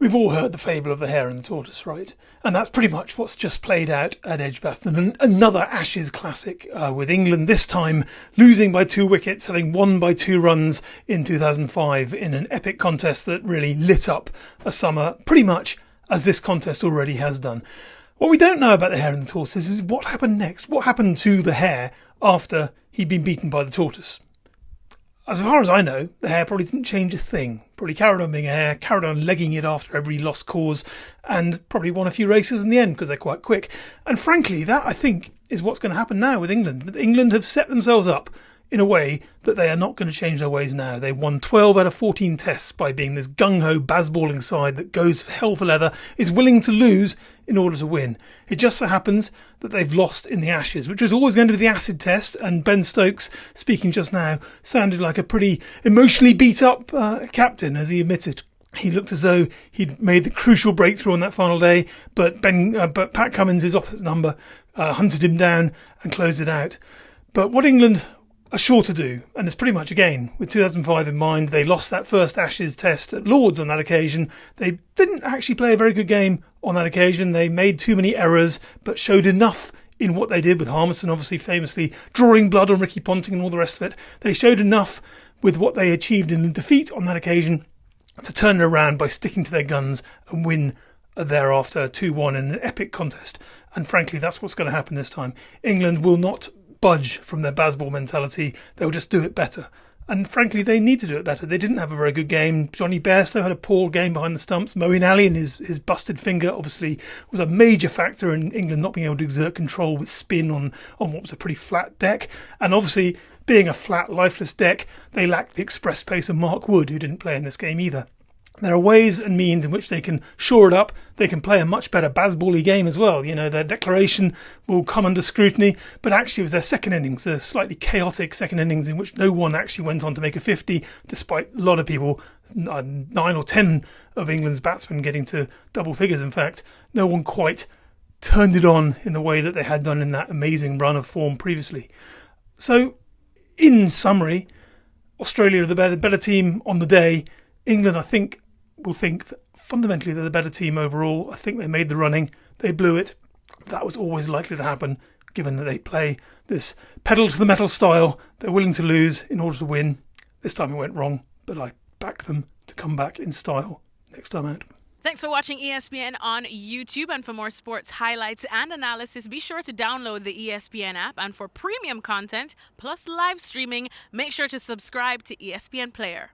We've all heard the fable of the hare and the tortoise, right? And that's pretty much what's just played out at Edgbaston. And another Ashes classic with England, this time losing by 2 wickets, having won by 2 runs in 2005 in an epic contest that really lit up a summer, pretty much as this contest already has done. What we don't know about the hare and the tortoise is what happened next. What happened to the hare after he'd been beaten by the tortoise? As far as I know, the hare probably didn't change a thing. Probably carried on being a hare, carried on legging it after every lost cause, and probably won a few races in the end because they're quite quick. And frankly, that I think is what's going to happen now with England. England have set themselves up in a way that they are not going to change their ways now. They won 12 out of 14 tests by being this gung-ho Bazballing side that goes for hell for leather, is willing to lose in order to win. It just so happens that they've lost in the Ashes, which was always going to be the acid test, and Ben Stokes, speaking just now, sounded like a pretty emotionally beat-up captain, as he admitted. He looked as though he'd made the crucial breakthrough on that final day, but Pat Cummins, his opposite number, hunted him down and closed it out. But what England are sure to do, and it's pretty much, again, with 2005 in mind, they lost that first Ashes test at Lord's on that occasion. They didn't actually play a very good game on that occasion. They made too many errors, but showed enough in what they did, with Harmison obviously famously drawing blood on Ricky Ponting and all the rest of it. They showed enough with what they achieved in defeat on that occasion to turn it around by sticking to their guns and win thereafter 2-1 in an epic contest. And frankly, that's what's going to happen this time. England will not budge from their Bazball mentality. They'll just do it better. And frankly, they need to do it better. They didn't have a very good game. Johnny Bairstow had a poor game behind the stumps. Moeen Ali and his busted finger obviously was a major factor in England not being able to exert control with spin on what was a pretty flat deck. And obviously, being a flat, lifeless deck, they lacked the express pace of Mark Wood, who didn't play in this game either. There are ways and means in which they can shore it up. They can play a much better Bazball-y game as well. You know, their declaration will come under scrutiny, but actually it was their second innings, a slightly chaotic second innings in which no one actually went on to make a 50, despite a lot of people, 9 or 10 of England's batsmen getting to double figures. In fact, no one quite turned it on in the way that they had done in that amazing run of form previously. So, in summary, Australia are the better team on the day. England, I think, will think that fundamentally they're the better team overall. I think they made the running. They blew it. That was always likely to happen, given that they play this pedal to the metal style. They're willing to lose in order to win. This time it went wrong, but I back them to come back in style next time out. Thanks for watching ESPN on YouTube, and for more sports highlights and analysis, be sure to download the ESPN app, and for premium content plus live streaming, make sure to subscribe to ESPN Player.